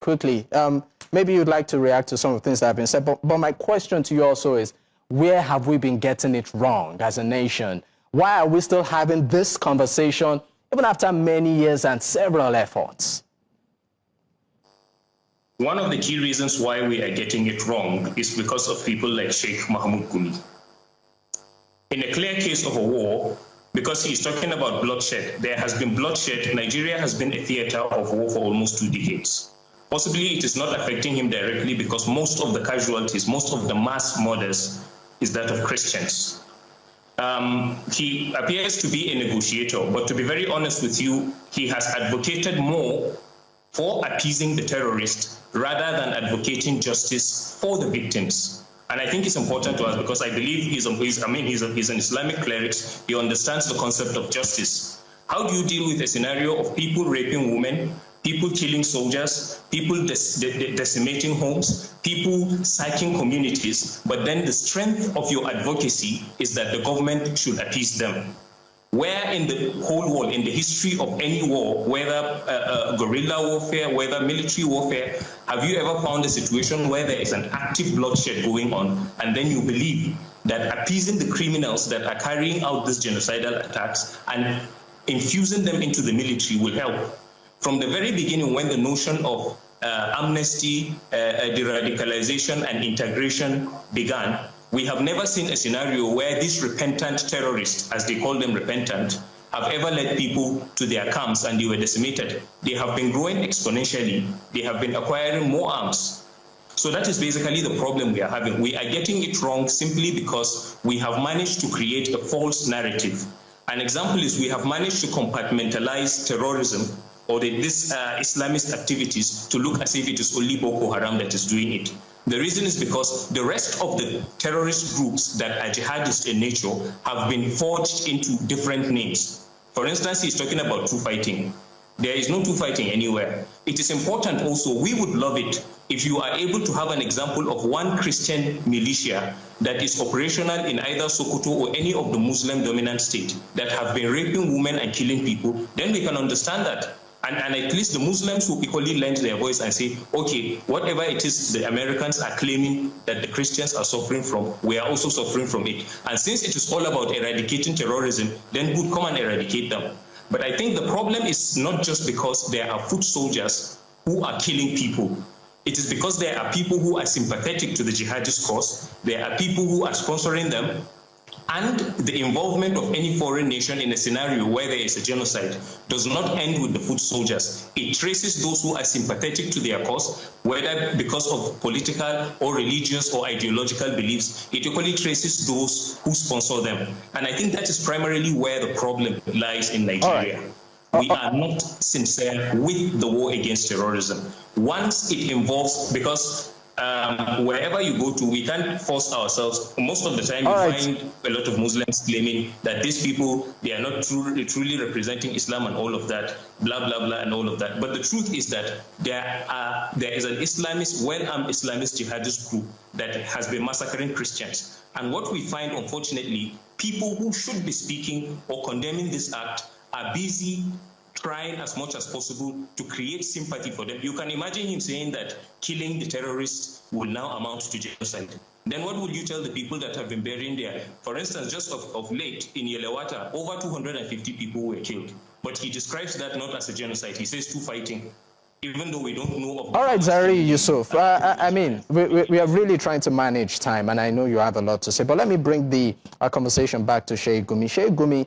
quickly. Maybe you'd like to react to some of the things that have been said, but my question to you also is, where have we been getting it wrong as a nation? Why are we still having this conversation even after many years and several efforts? One of the key reasons why we are getting it wrong is because of people like Sheik Gumi. In a clear case of a war, because he's talking about bloodshed, there has been bloodshed. Nigeria has been a theater of war for almost 2 decades. Possibly it is not affecting him directly because most of the casualties, most of the mass murders is that of Christians. He appears to be a negotiator, but to be very honest with you, he has advocated more for appeasing the terrorists rather than advocating justice for the victims. And I think it's important to us because I believe he's an Islamic cleric. He understands the concept of justice. How do you deal with a scenario of people raping women, people killing soldiers, people decimating homes, people sacking communities, but then the strength of your advocacy is that the government should appease them? Where in the whole world, in the history of any war, whether guerrilla warfare, whether military warfare, have you ever found a situation where there is an active bloodshed going on, and then you believe that appeasing the criminals that are carrying out these genocidal attacks and infusing them into the military will help? From the very beginning, when the notion of amnesty, de-radicalization, and integration began, we have never seen a scenario where these repentant terrorists, as they call them repentant, have ever led people to their camps and they were decimated. They have been growing exponentially. They have been acquiring more arms. So that is basically the problem we are having. We are getting it wrong simply because we have managed to create a false narrative. An example is we have managed to compartmentalize terrorism or these Islamist activities to look as if it is only Boko Haram that is doing it. The reason is because the rest of the terrorist groups that are jihadist in nature have been forged into different names. For instance, he's talking about two fighting. There is no two fighting anywhere. It is important also, we would love it if you are able to have an example of one Christian militia that is operational in either Sokoto or any of the Muslim dominant state that have been raping women and killing people, then we can understand that. And at least the Muslims will equally lend their voice and say, okay, whatever it is the Americans are claiming that the Christians are suffering from, we are also suffering from it. And since it is all about eradicating terrorism, then good, come and eradicate them. But I think the problem is not just because there are foot soldiers who are killing people. It is because there are people who are sympathetic to the jihadist cause, there are people who are sponsoring them, and the involvement of any foreign nation in a scenario where there is a genocide does not end with the foot soldiers. It traces those who are sympathetic to their cause, whether because of political or religious or ideological beliefs. It equally traces those who sponsor them. And I think that is primarily where the problem lies in Nigeria. We are not sincere with the war against terrorism. Once it involves, because wherever you go to, we can't force ourselves. Most of the time, you find a lot of Muslims claiming that these people, they are not truly representing Islam and all of that, blah, blah, blah, and all of that. But the truth is that there is an Islamist, well-armed Islamist jihadist group that has been massacring Christians. And what we find, unfortunately, people who should be speaking or condemning this act are busy trying as much as possible to create sympathy for them. You can imagine him saying that killing the terrorists will now amount to genocide. Then what will you tell the people that have been burying there? For instance, just of late in Yelewata, over 250 people were killed. But he describes that not as a genocide. He says two fighting, even though we don't know of... All right, Zariyi, Yusuf. I mean, we are really trying to manage time, and I know you have a lot to say. But let me bring the conversation back to Sheik Gumi. Sheik Gumi,